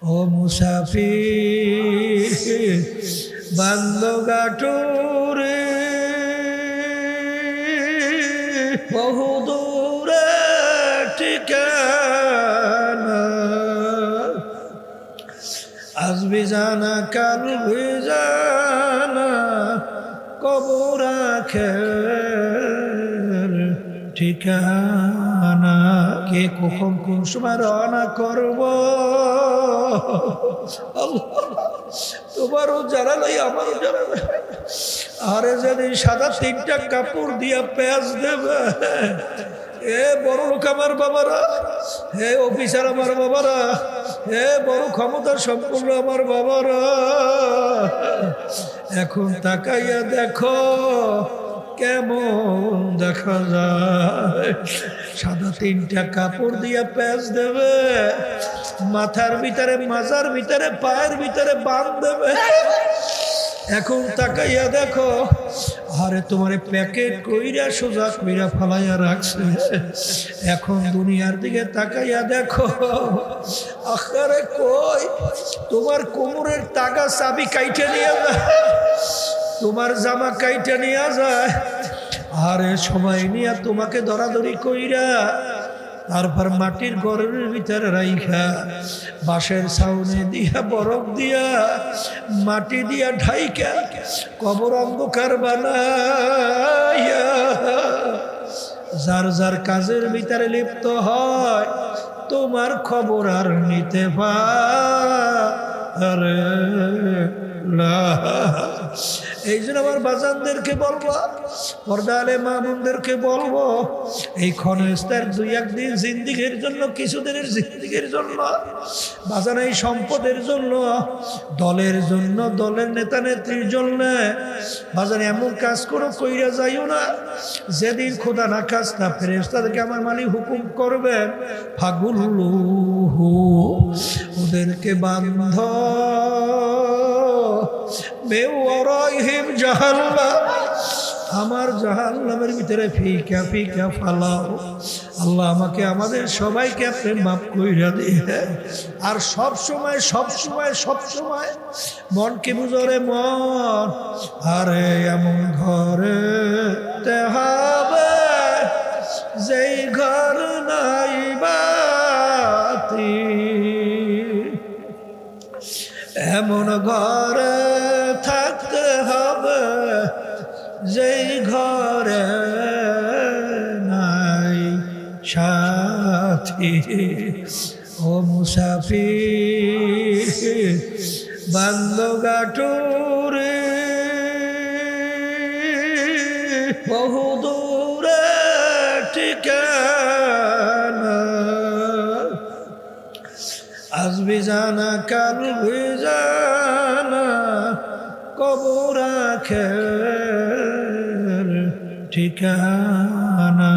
ও মুসাফির বান্দগাটুরে বহু দূরে ঠিকানা, আজ বিজানা কাল বিজানা কবর আখের ঠিকানা। কে কখন কোন সময় রওনা করব তোমারও জানা নাই আমারও জানা নাই। আরে যেদিন সাদা তিনটা কাপড় দিয়া পেঁয়াজ দেবে, এ বড় লোক আমার বাবারা, হে অফিসার আমার বাবারা, হে বড় ক্ষমতা সম্পূর্ণ আমার বাবারা, এখন তাকাইয়া দেখো কেমন দেখা যায়। সাদা তিনটা কাপড় দিয়া পেঁচ দেবে, মাথার ভিতরে মাজার ভিতরে পায়ের ভিতরে বাঁধ দেবে। এখন তাকাইয়া দেখো, আরে তোমার প্যাকেট কইরা সোজা কইরা ফালাইয়া রাখছে। এখন দুনিয়ার দিকে তাকাইয়া দেখো, আরে কই তোমার কোমরের টাকা চাবি কাইটে নিয়ে যায়, তোমার জামা কাইটে নিয়ে যায়। আরে সবাই নিয়ে তোমাকে দরাদরি কইরা তারপর মাটির ঘরের ভিতরে রাইখা বাঁশের ছাউনি দিয়া বরফ দিয়া মাটি দিয়া ঢাইকা কবর অন্ধকার বানাইয়া যার যার কাজের ভিতরে লিপ্ত হয় তোমার খবর আর নিতে পারে না। এই জন্য আমার বাজানদেরকে বলবো, পর্দালে মা বোনদেরকে বলবো, এই ক্ষণস্থার দুই একদিন জিন্দিগির জন্য, কিছুদিনের জিন্দিগির জন্য বাজান, এই সম্পদের জন্য, দলের জন্য, দলের নেতা নেত্রীর জন্য বাজান এমন কাজ করো কইরা যাইও না যেদিন খোদা না কাজ না ফেরেশতাদেরকে আমার মালিক হুকুম করবেন ফাগুলুহু, ওদেরকে বান্ধ বেওয়ারাইহিম জাহান্নাম, আমার জাহান্নামের ভিতরে ফিকা ফিকা ফালাও। আল্লাহ আমাকে আমাদের সবাইকে আপনি মাফ কইরা দিয়ে, আর সব সময় সব সময় সব সময় মনকে বুঝরে মন, আরে এমন ঘরে তে হবে যেই ঘর নাই বাতি, এমন ঘরে থাকতে হবে যেই ঘরে নাই সাথী। ও মুসাফির বান্দগাটুরে বহু দূরে ঠিকানা, আজ বিজানা কাল বিজানা কবর আখের ঠিকানা।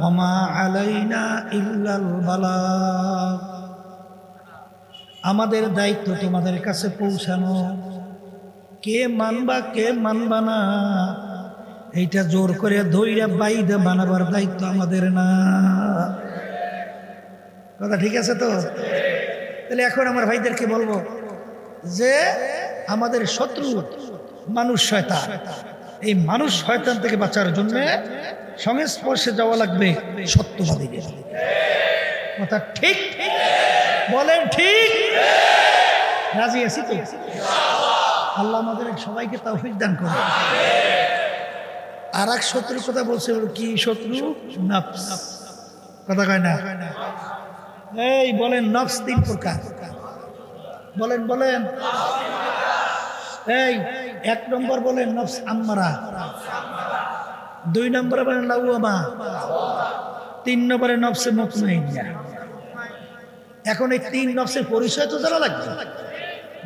ওমা আলাইনা ইল্লাল বালাগ, আমাদের দায়িত্ব তোমাদের কাছে পৌঁছানো। কে মানবা কে মানবা না এইটা জোর করে ধইরা বাইদা বানাবার দায়িত্ব আমাদের না। কথা ঠিক আছে তো? তাহলে এখন আমার ভাইদেরকে বলবো যে আমাদের শত্রু মানুষ শয়তান, এই মানুষ শয়তান থেকে বাঁচার জন্য সংস্পর্শে যাওয়া লাগবে সত্যবাদীদের। কথা ঠিক বলেন? ঠিক রাজি আছি তো? আল্লাহ আমাদের সবাইকে তৌফিক দান করে। আর এক শত্রুর কথা বলছে, কি শত্রু? নফস। কথা কয় না? এই বলেন নফস তিন প্রকার, বলেন বলেন। এই এক নম্বর বলেন নফস আম্মারা, দুই নম্বরে বলেন লাওয়ামা, তিন নম্বরে নফসে মুতমাইন্না। এখন এই তিন নফসের পরিচয় তো জানা লাগবে।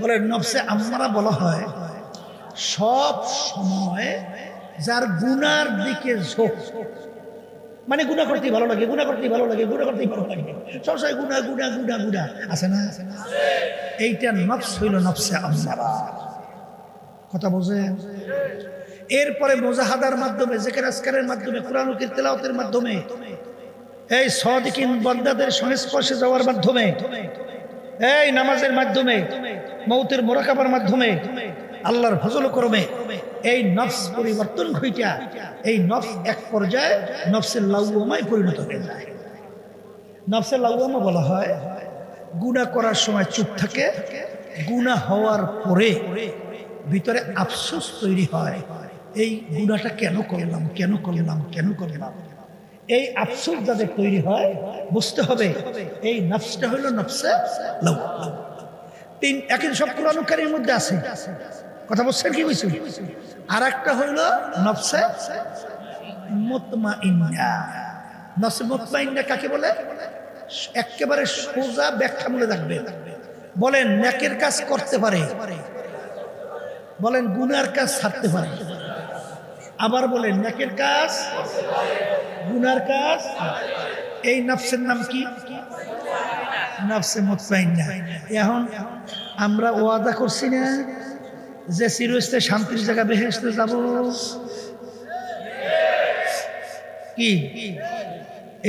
বলেন নফসে আম্মারা বলা হয় সব সময় যার গুনার দিকে ঝোঁক, মানে গুনাহ করতেই ভালো লাগে, গুনাহ করতেই ভালো লাগে, গুনাহ করতেই ভালো লাগে, সবসময় গুনাহ গুনাহ গুনাহ গুনাহ আছে না? এইটা নফস হইল নফসে আম্মারা। কথা বোঝেন? এরপরে মুজাহাদার মাধ্যমে, জিকির আজকারের মাধ্যমে, কুরআন তিলাওয়াতের মাধ্যমে, এই সাদিকিন বান্দাদের সংস্পর্শে যাওয়ার মাধ্যমে এই নামাজের মাধ্যমে, মৌতের মোরাকাবার মাধ্যমে, আল্লাহর ফজল করমে এই নফস পরিবর্তন ঘইটা এই নফস এক পর্যায়ে নফসের লাউয়ামায় পরিণত হয়ে যায়। নফসের লাউয়ামা বলা হয় গুনাহ করার সময় চুপ থাকে, গুনাহ হওয়ার পরে ভিতরে আফসোস তৈরি হয়, এই গুনাহটা কেন করলাম, কেন করলাম, কেন করলাম। এই আফসোস যাদের তৈরি হয় বুঝতে হবে এই নফসটা হলো নফসে লাওয়ামা। তিন একই সব কোরআনকারীর মধ্যে আছে, কথা বলছেন কি বুঝছেন? আর একটা হইল নফসে মুতমাইন্না। নফসে মুতমাইন্না কাকে বলে? একেবারে সোজা ব্যাখ্যা মনে রাখবেন। বলেন নেকের কাজ করতে পারে, বলেন গুনার কাজ ছাড়তে পারে, আবার বলেন নেকের কাজ, গুনার কাজ। এই নফসের নাম কি? নফসে মুতমাইন্না। এখন আমরা ওয়াদা করছি না যে চিরস্থায়ী শান্তির জায়গা বেহেশতে যাব? কি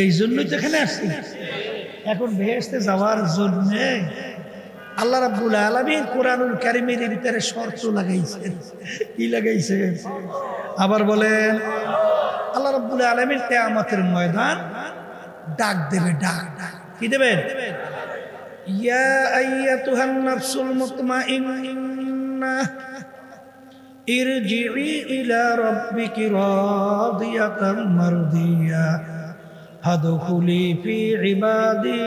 এই জন্যই তো এখানে আসছি। এখন বেহেশতে যাওয়ার জন্য আল্লাহ রাব্বুল আলামিন কোরআনুল কারীমের ভিতরে শর্ত লাগাইছেন। কি লাগাইছেন? আবার বলেন আল্লাহ রাব্বুল আলামিন কিয়ামতের ময়দান ডাক দেবে, ডাক কি দেবেন? ইয়া আইয়াতুহান নাফসুল মুতমাইন্নাহ ইরজিই ইলা রাব্বিকি রাদিয়াতাম মারদিয়া ফাদখুলি ফি ইবাদি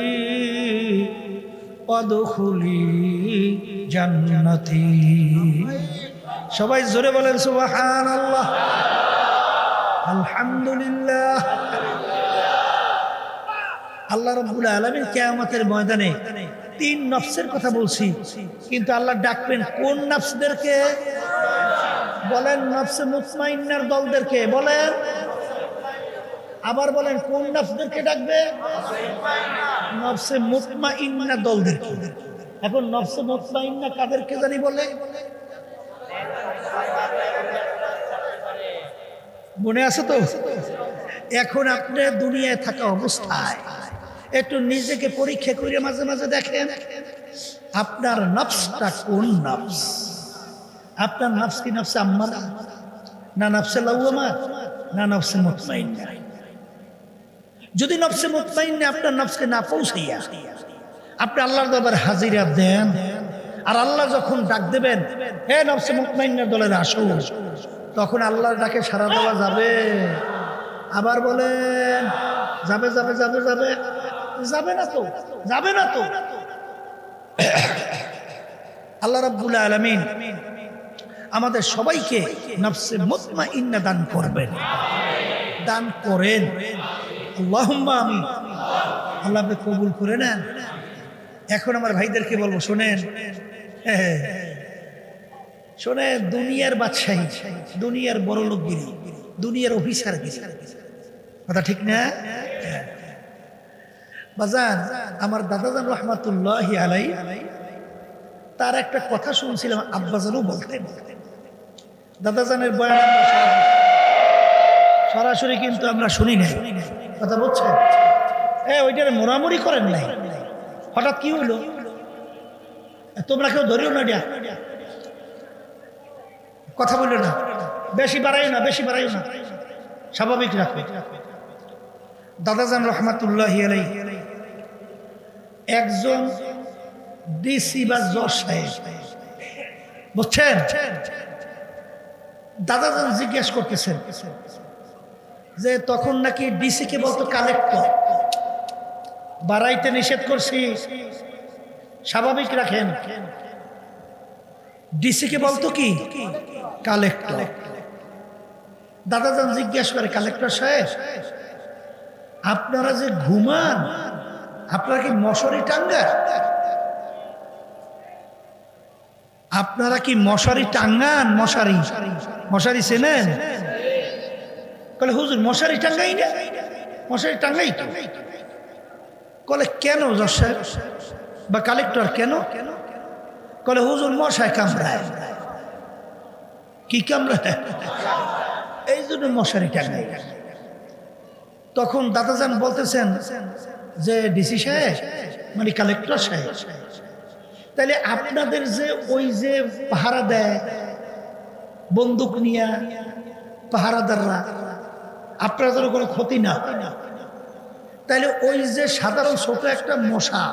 ওয়াদখুলি জান্নাতি। সবাই জোরে বলেন সুবহানাল্লাহ, আলহামদুলিল্লাহ। আল্লাহ রাব্বুল আলামিন কিয়ামতের ময়দানে তিন নফসের কথা বলছি, কিন্তু আল্লাহ ডাকবেন কোন নফসদেরকে? বলেন নফসে মুতমাইন্নার দলদেরকে। বলেন আবার বলেন কোন নফসদেরকে ডাকবে? নফসে মুতমাইন্না দলদেরকে। এখন নফসে মুতমাইন্না কাদেরকে জানি বলে? মনে আছে তো? এখন আপনি দুনিয়ায় থাকা অবস্থায় একটু নিজেকে পরীক্ষা করে মাঝে মাঝে দেখেন আপনার নফসটা কোন নফস। আপনার নফস কি নফসে আম্মারা, না নফসে লাওয়ামা, না নফসে মুতমাইন্না? যদি নফসে মুতমাইন্না আপনার নফসকে না পৌঁছাইয়া আপনি আল্লাহর দরবারে হাজিরা দেন, আর আল্লাহ যখন ডাক দেবেন হে নফসে মুতমাইন্নার দলের আসো, তখন আল্লাহর ডাকে সাড়া দেওয়া যাবে? আবার বলেন যাবে যাবে যাবে যাবে যাবে না তো? যাবে না তো? আল্লাহ রাব্বুল আলামিন আমাদের সবাইকে নফসে মুতমাইন্না দান করবেন, দান করেন। আল্লাহুম্মা আমিন। আল্লাহ আপনি কবুল করে নেন। এখন আমার ভাইদেরকে বলবো, শোনেন শোনেন, দুনিয়ার বাদশাহী, দুনিয়ার বড় লোকগিরি, দুনিয়ার অফিসার গিরি, কথা ঠিক না? বাজান আমার দাদাজান রহমাতুল্লাহি আলাইহি তার একটা কথা শুনছিলাম, আব্বাজানও বলতেন। দাদাজানের বয়ান সরাসরি কিন্তু আমরা শুনি নাই, কথা বলছেন? ওইটার মোড়ামুড়ি করেন নাই, হঠাৎ কি হইল? তোমরা কেউ ধরিও না, কথা বললো না, বেশি বাড়াইও না, বেশি বাড়াইও না, স্বাভাবিক রাখো। দাদাজান রহমাতুল্লাহি আলাইহি একজন ডিসি বা জজ সাহেব, বুঝছেন? দাদাজান জিজ্ঞেস করতেছেন যে তখন নাকি ডিসি কে বলতো কালেক্টর, বাড়াইতে নিষেধ করছি, স্বাভাবিক রাখেন। ডিসি কে বলতো কি? কালেক্টর। দাদাজান জিজ্ঞেস করে, কালেক্টর সাহেব আপনারা যে ঘুমান, আপনারা কি মশারি টাঙ্গান? আপনারা কি মশারি টাঙ্গান? মশারি মশারি চেনেন? বলে হুজুর মশারি টাঙ্গাই না, মশারি টাঙ্গাই তো। বলে কেন জজ সাহেব বা কালেক্টর কেন? বলে হুজুর মশায় কামড়ায়। কি কামড়ায়? এই জন্য মশারি টাঙ্গাই। তখন দাদাজান বলতেছেন যে ডিসি সাহেব মানে কালেক্টর সাহেব, তাহলে আপনাদের যে ওই যে পাহারা দেয় বন্দুক নিয়ে পাহারাদাররা, আপনাদের কোনো ক্ষতি না, তাহলে ওই যে সাধারণ ছোট একটা মশা,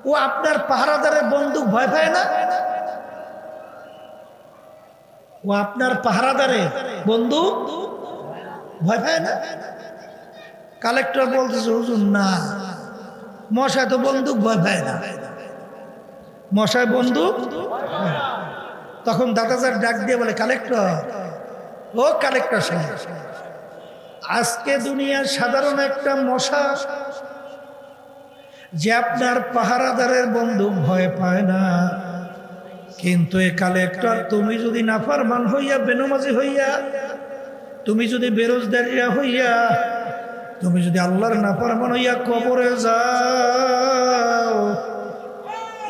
ও আপনার পাহারাদারের বন্দুক ভয় পায় না? ও আপনার পাহারাদারে বন্দুক ভয় পায় না? কালেক্টর বলতেছে হুজুর না, মশায় তো বন্দুক ভয় পায় না, মশায় বন্দুক। তখন দাদাজার ডাক দিয়ে বলে, কালেক্টর, ও কালেক্টর সাহেব, আজকে দুনিয়ার সাধারণ একটা মশা যে আপনার পাহারাদারের বন্দুক ভয় পায় না, কিন্তু এ কালেক্টর তুমি যদি নাফরমান হইয়া, বেনমাজি হইয়া, তুমি যদি বেরোজগারিয়া হইয়া, তুমি যদি আল্লাহর নাফরমান হইয়া কবরে যাও,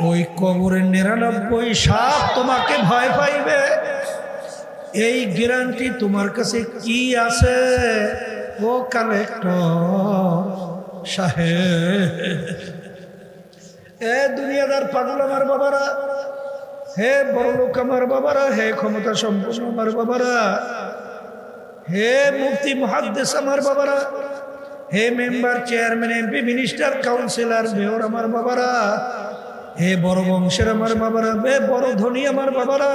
ওই কবরের 99 সাপ তোমাকে ভয় পাইবে। এই গ্যারান্টি তোমার কাছে কি আছে ও কালেক্টর সাহেব? এ দুনিয়াদার পাগল আমার বাবারা, হে বড় লোক আমার বাবারা, হে ক্ষমতা সম্পন্ন আমার বাবারা, হে মুফতি মুহাদ্দিস আমার বাবারা, হে member, chairman, MP, minister, councillor, mayor আমার বাবারা, হে বড় বংশের আমার বাবারা, হে বড় ধনী আমার বাবারা,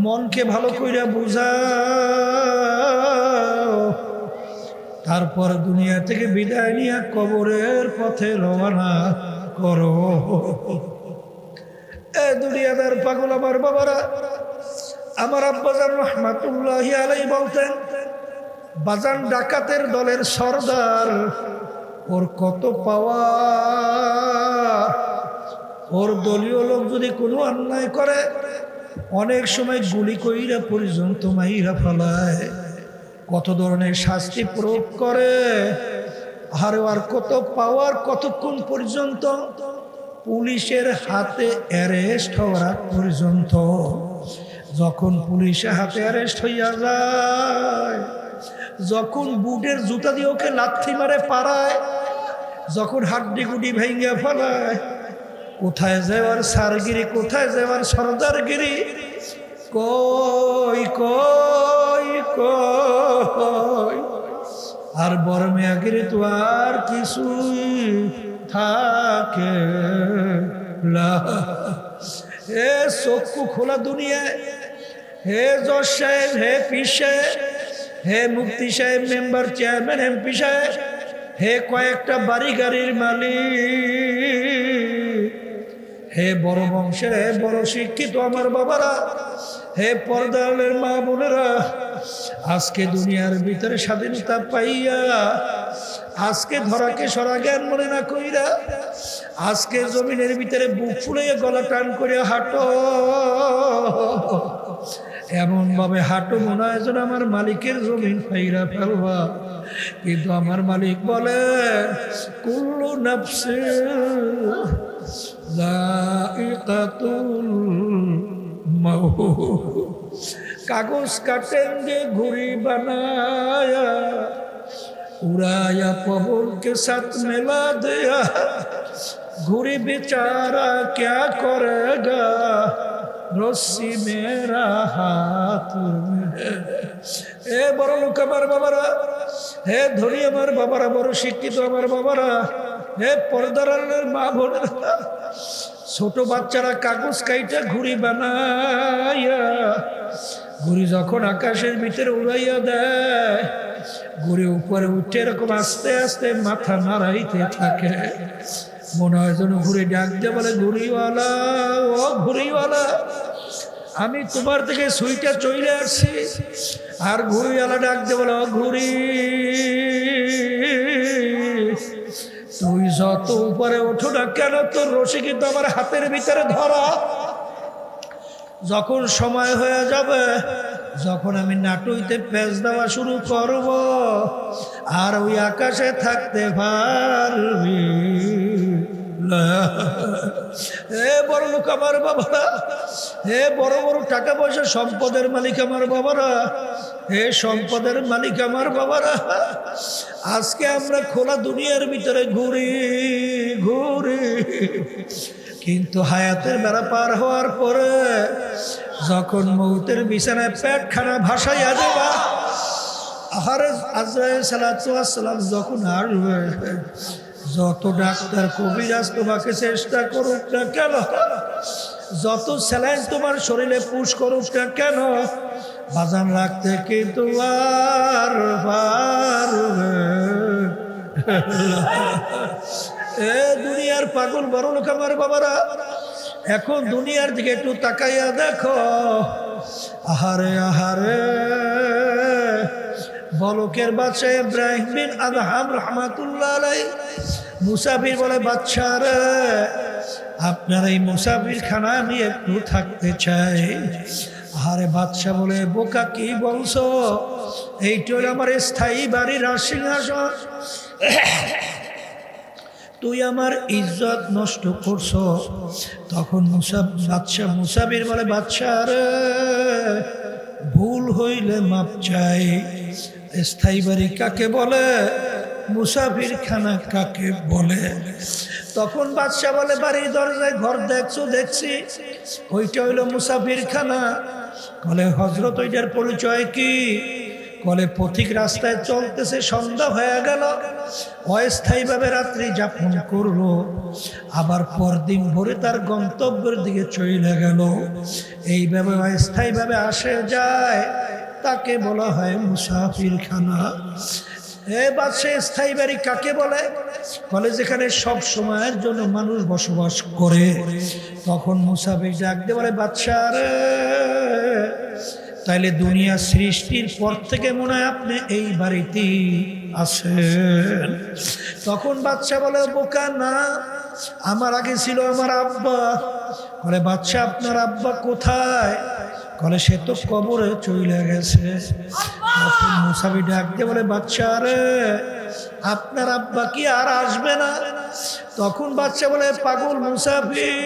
মনকে ভালো কইরা বুঝাও, তারপর দুনিয়া থেকে বিদায় নিয়ে কবরের পথে রওনা করো। এ দুনিয়াদার পাগল আমার বাবারা, আমার আব্বাজান রহমাতুল্লাহি আলাইহি বলতেন, বাজান ডাকাতের দলের সর্দার, ওর কত পাওয়া, ওর দলীয় লোক যদি কোনো অন্যায় করে অনেক সময় গুলি কইরা পর্যন্ত মাইরা ফেলায়, কত ধরনের শাস্তি প্রয়োগ করে, আর কত পাওয়ার, কতক্ষণ পর্যন্ত পুলিশের হাতে অ্যারেস্ট হওয়ার পর্যন্ত। যখন পুলিশের হাতে অ্যারেস্ট হইয়া যায়, যখন বুটের জুতা দিয়ে ওকে লাথি মারে পাড়ায়, যখন হাড্ডি গুডি ভেঙে ফেলায়, কোথায় যাওয়ার সারগিরি, কোথায় যাওয়ার সর্দারগিরি, কই কই কই, আর বড় মেয়াগিরি তো আর কিছুই থাকে না। হে চক্ষু খোলা দুনিয়ায়, হে জজ সাহেব, হে পীর সাহেব, হে মুফতি সাহেব, মেম্বার, চেয়ারম্যান, এমপি সাহেব, হে কয়েকটা বাড়ি গাড়ির মালিক, হে বড় বংশের, হে বড় শিক্ষিত আমার বাবারা, হে পর্দারের মা বোনেরা, আজকে দুনিয়ার ভিতরে স্বাধীনতা পাইয়া, আজকে ধরাকে সরা জ্ঞান মনে না কইরা, আজকে জমিনের ভিতরে বুক ফুলিয়ে গলা টান করে হাঁটো, এমন ভাবে হাঁটো মনে হয় যেন আমার মালিকের জমিন পাইরা ফেলবা। কিন্তু আমার মালিক বলে, কুল্লু নাফসিন যায়িকাতুল মাউত, কাগজ কাটেंगे घुड़ी बनाया, उड़ाया पवन के साथ मिला दिया, घुड़ी बेचारा क्या करेगा, रस्सी मेरा हाथ में। ए बड़ लोक আমার বাবারা, হে ধনী আমার বাবারা, বড় শিক্ষিত আমার বাবারা, হে পর্দার মা বোনেরা, ছোট বাচ্চারা কাগজ কাইটা ঘুড়ি বানাইয়া, ঘুড়ি যখন আকাশের ভিতরে উড়াইয়া দেয়, ঘুড়ি উপরে উঠে এরকম আস্তে আস্তে মাথা নাড়াইতে থাকে, মনে হয় যেন ঘুড়ি ডাক দিয়ে বলে, ঘুড়িওয়ালা, ও ঘুড়িওয়ালা, আমি তোমার থেকে সুইটা চলে আসছি। আর ঘুড়িওয়ালা ডাক দিয়ে বলে, ও ঘুড়ি, তুই যত উপরে ওঠো না কেন, তোর রশি কিন্তু আমার হাতের ভিতরে ধরা। যখন সময় হয়ে যাবে, যখন আমি নাটুইতে পেঁচ দেওয়া শুরু করব, আর ওই আকাশে থাকতে পারবি না। হে বড় লোক আমার বাবারা, হে বড় বড় টাকা পয়সা সম্পদের মালিক আমার বাবারা, হে সম্পদের মালিক আমার বাবারা, আজকে আমরা খোলা দুনিয়ার ভিতরে ঘুরি ঘুরি, কিন্তু হায়াতের বেলা পার হওয়ার পরে যখন মৌতের বিছানায় পেটখানা ভাসাইয়া দেবা, আহারে আজরাইল সালাতু ওয়াস সালাম যখন আসবে, যত ডাক্তার কবিরাজ তোমাকে চেষ্টা করুক না কেন, যত স্যালাইন তোমার শরীরে পুশ করুক না কেন, বাজান রাখতে কিন্তু আর পারবে। এ দুনিয়ার পাগল বড় লোক আমার বাবারা, এখন দুনিয়ার দিকে একটু তাকাইয়া দেখো। আহারে আহারে, বলকের বাচ্চা ইব্রাহিম বিন আদহাম রহমাতুল্লাহ আলাইহি মুসাফির বলে, বাচ্চা রে, আপনার এই মুসাফির খানা আমি একটু থাকতে চাই। আরে বাচ্চা বলে, বোকা কি বলছো, এইটা আমার স্থায়ী বাড়ির সিংহাসন, তুই আমার ইজ্জত নষ্ট করছো। তখন বাচ্চা মুসাফির বলে, বাচ্চা রে, ভুল হইলে মাপ চাই। স্থায়ী বাড়ি কাকে বলে, মুসাফির খানা কাকে বলে? তখন বাদশা বলে, বাড়ির দরজায় ঘর দেখছো? দেখছি। ওইটা হইলো মুসাফির খানা। বলে, হযরত ওইটার পরিচয় কি? বলে, পথিক রাস্তায় চলতেছে, সন্ধ্যা হয়ে গেল, অস্থায়ীভাবে রাত্রি যাপন করলো, আবার পরদিন ভোরে তার গন্তব্যের দিকে চলে গেল। এইভাবে অস্থায়ীভাবে আসে যায়, তাকে বলা হয় মুসাফির খানা। এ বাদশা, স্থায়ী বাড়ি কাকে বলে? বলে, যেখানে সব সময়ের জন্য মানুষ বসবাস করে। তখন মুসাফির ডাক দিয়ে বলে, বাদশা রে, তাইলে দুনিয়া সৃষ্টির পর থেকে মনে হয় আপনি এই বাড়িতেই আছেন। তখন বাদশা বলে, বোকা না, আমার আগে ছিল আমার আব্বা। বলে, বাদশা, আপনার আব্বা কোথায়? বলে, সে তো কবরে চলে গেছে। তখন মুসাফির ডাক দিয়ে বলে, বাদশা রে, আপনার আব্বা কি আর আসবে না? তখন বাদশা বলে, পাগল মুসাফির,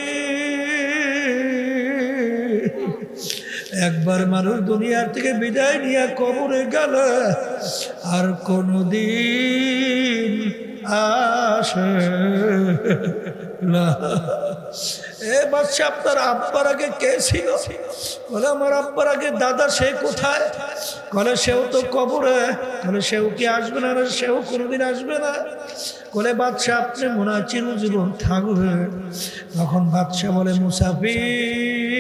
একবার মানুষ দুনিয়ার থেকে বিদায় নিয়ে কবরে গেল, আর কোনদিন আসে না। এ বাদশা, আপনার আব্বার আগে কে ছিল? বলে, আমার আব্বার আগে দাদা। সে কোথায়? বলে, সেও তো কবরে। বলে, সেও কি আসবে না? সেও কোনোদিন আসবে না। বলে, বাদশা, আপনি মনে হয় চিরজীবন থাকবেন। তখন বাদশা বলে, মুসাফির,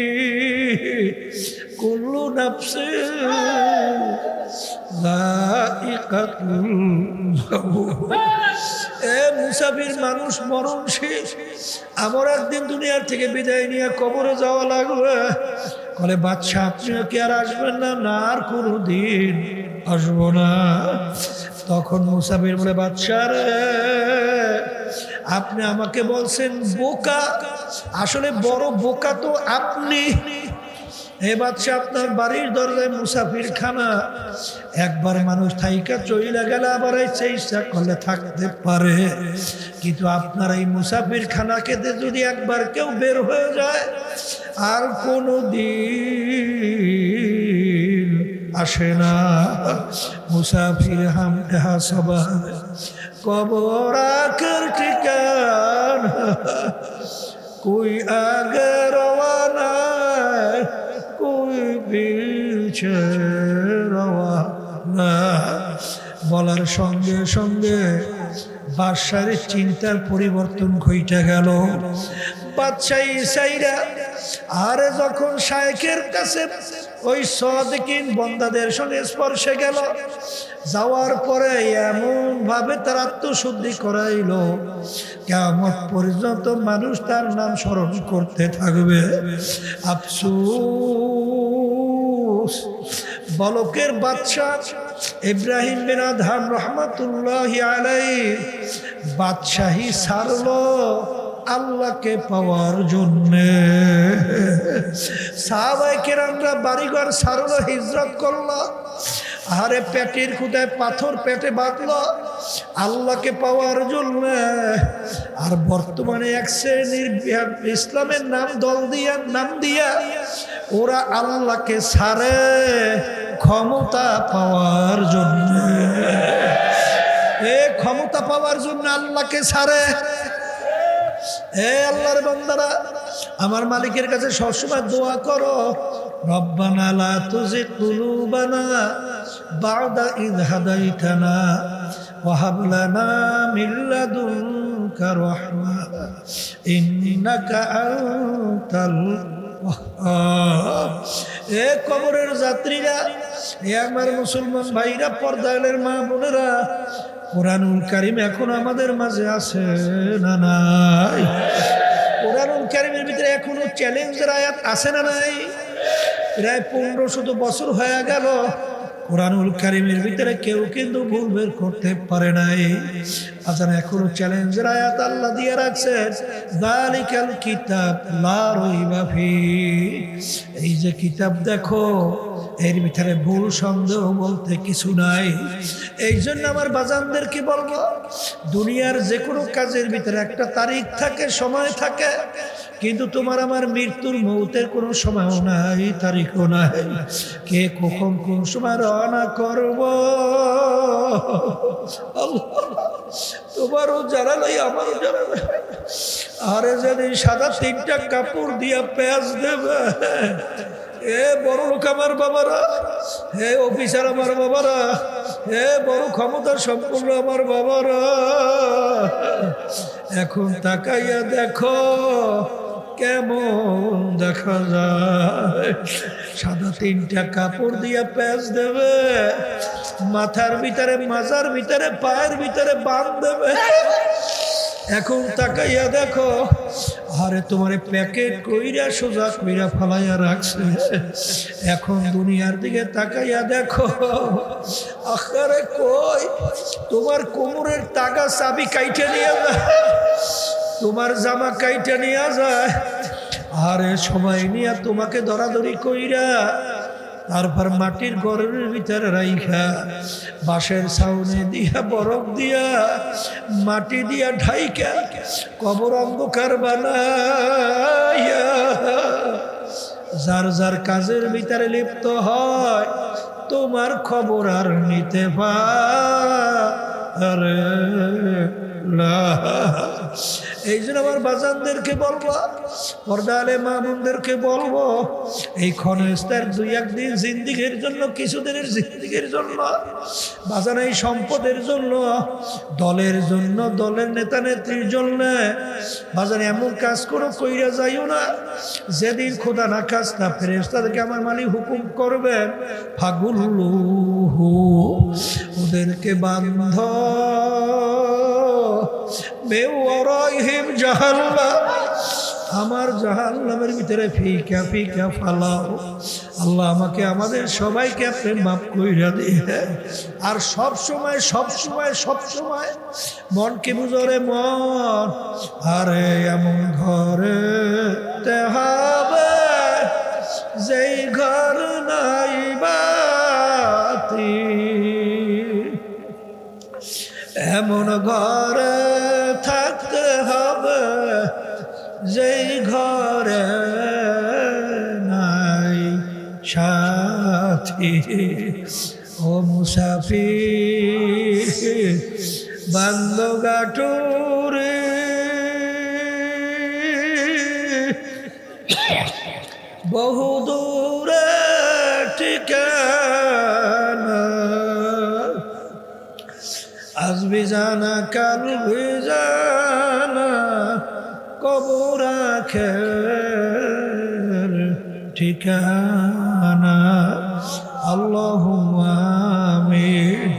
কুল্লু নাফসিন যায়িকাতুল মাউত। এ মুসাফির, মানুষ মরণশীল, আমার একদিন দুনিয়ার থেকে বিদায় নিয়ে কবরে যাওয়া লাগবে। বলে, বাদশা, আপনিও কি আর আসবেন না? না, আর কোনোদিন আসবো না। তখন মুসাফির বলে, বাদশা রে, আপনি আমাকে বলছেন বোকা, আসলে বড় বোকা তো আপনি। এ বাদশা, আপনার বাড়ির দরজায় মুসাফির খানা, একবার মানুষ থাইকা চইলা গেলে আবার ইচ্ছা করলে থাকতে পারে, কিন্তু আপনার এই মুসাফির খানাকে যদি একবার কেউ বের হয়ে যায়, আর কোনো দিন আসে না। মুসাফির হাম এহা সবা কবর আখের ঠিকানা, কোই আগে রওয়ানা, কোই পিছে রওয়ানা। বলার সঙ্গে সঙ্গে বাদশার চিন্তার পরিবর্তন ঘটে গেল। বাদশা ইসাইরা আরে যখন শায়েখের কাছে ওই সাদিকিন বন্দাদের সঙ্গে স্পর্শে গেল, যাওয়ার পরে এমন ভাবে তার আত্মশুদ্ধি করাইলো, কিয়ামত পর্যন্ত মানুষ তার নাম স্মরণ করতে থাকবে। আফসোস, বলকের বাদশা ইব্রাহিম বিন আদহাম রহমাতুল্লাহি আলাইহি বাদশাহী ছাড়লো আল্লাহকে পাওয়ার জন্যে। সাহাবায়ে কেরামরা বাড়িঘর ছাড়লো, হিজরত করলো, আরে পেটের ক্ষুধায় পাথর পেটে বাঁধলো আল্লাহকে পাওয়ার জন্য। আর বর্তমানে এক শ্রেণীর ইসলামের নাম দিয়া ওরা আল্লাহকে ছাড়ে ক্ষমতা পাওয়ার জন্য। ক্ষমতা পাওয়ার জন্য আল্লাহকে ছাড়ে। হে আল্লাহর বান্দারা, আমার মালিকের কাছে সবসময় দোয়া করো, রব্বানা লা তুজিগ কুলুবানা বা'দা ইয হাদাইতানা ওয়া হাব লানা মিন লাদুনকা রাহমাহ ইন্নাকা আনতাল ওয়াহ্হাব। এ কবরের যাত্রীরা, এ আমার মুসলমান ভাইরা, পর্দালের মা বোনেরা, কোরআনুল কারীম এখন আমাদের মাঝে আছে না নাই? কোরআনুল কারীমের ভিতরে এখনো চ্যালেঞ্জের আয়াত আছে না নাই? প্রায় 1500 বছর হয়ে গেল, কোরআনুল কারীমের ভিতরে কেউ কিন্তু ভুল বের করতে পারে নাই। আচ্ছা, এখনো চ্যালেঞ্জের আয়াত আল্লাহ দিয়ে রাখছেন, যালিকাল কিতাব লা রাইবা ফি। এই যে কিতাব দেখো, এর ভিতরে ভুল সন্দেহ বলতে কিছু নাই। এই জন্য আমার বাজানদেরকে বলবো, দুনিয়ার যে কোনো কাজের ভিতরে একটা তারিখ থাকে, সময় থাকে, কিন্তু তোমার আমার মৃত্যুর মৌতের কোনো সময়ও নাই, তারিখও নাই। কে কখন কোন সময় রওনা করব, তোমারও জানা নাই, আমারও জানা নাই। আরে যেদিন সাদা 3টা কাপড় দিয়া পেঁয়াজ দেবে, এ বড় লোক আমার বাবারা, হে অফিসার আমার বাবারা, হে বড় ক্ষমতা সম্পূর্ণ আমার বাবারা, এখন তাকাইয়া দেখো কেমন দেখা যায়। সাদা 3টা কাপড় দিয়া পেঁয়াজ দেবে, মাথার ভিতরে, মাজার ভিতরে, পায়ের ভিতরে বাঁধ দেবে। এখন তাকাইয়া দেখো, আরে তোমার প্যাকেট কইরা সোজা কইরা ফালাইয়া রাখছে। এখন দুনিয়ার দিকে তাকাইয়া দেখো, আরে কই তোমার কোমরের টাকা চাবি কাইটে নিয়ে যায়, তোমার জামা কাইটে নিয়ে যায়, আরে সবাই নিয়ে তোমাকে ধরাধরি কইরা তারপর মাটির ঘরের ভিতরে রাইখা, বাঁশের ছাউনি দিয়া, বরফ দিয়া, মাটি দিয়া ঢাইকা, কবর অন্ধকার বানাইয়া যার যার কাজের ভিতরে লিপ্ত হয়, তোমার খবর আর নিতে পারে না। এই জন্য আমার বাজানদেরকে বলবো, পর্দালে মা বোনদেরকে বলবো, এই ক্ষণস্থার 2-1 দিন জিন্দিগির জন্য, কিছুদিনের জিন্দিগির জন্য বাজান, এই সম্পদের জন্য, দলের জন্য, দলের নেতা নেত্রীর জন্য বাজান এমন কাজ করো কইরা যাইও না, যেদিন খোদা না খাস্তা ফেরেশতাদেরকে আমার মালিক হুকুম করবেন, ফাগুল্লুহু, ওদেরকে বান্ধ বেওয়ারাইহিম জাহান্নাম, আমার জাহান্নামের ভিতরে ফিকা ফিকা ফালাও। আল্লাহ আমাকে, আমাদের সবাইকে আপনি মাফ কইরা দিয়ে, আর সব সময় সব সময় সব সময় মনকে বুঝরে মন, আরে এমন ঘরে তে হবে যেই ঘর নাই বাতি, এমন ঘরে থাকতে হবে যেই ঘরে নাই সাথী। ও মুসাফির বান্দগাটুরে, বহু দূরে ঠিকানা, আজ বিজানা কাল বিজানা, কবর আখের ঠিকানা। আল্লাহুম্মা আমিন।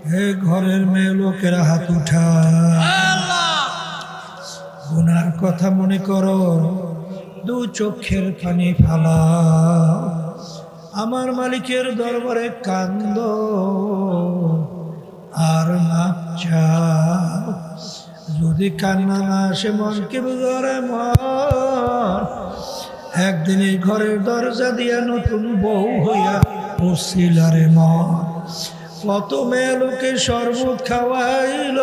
হে ঘরের মেয়ে লোকেরা হাত উঠা, গুনার কথা মনে করো, 2 চোখের পানি ফালা, আমার মালিকের দরবারে কান্দ আর মাপ চাও। যদি কান্না না আসে মনকে বুঝরে মন, একদিন এই ঘরের দরজা দিয়া নতুন বউ হইয়া পড়ছিলারে মন। কত মেয়ে লোকে শরবত খাওয়াইল,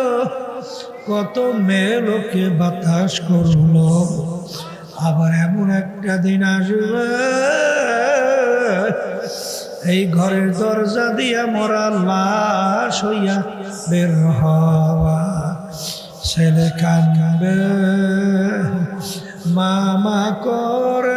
কত মেয়ে লোকে বাতাস করল, আবার এমন একটা দিন আসবে এই ঘরের দরজা দিয়া মরা লাশ হইয়া বের হওয়া। ছেলে কানবে মামা করে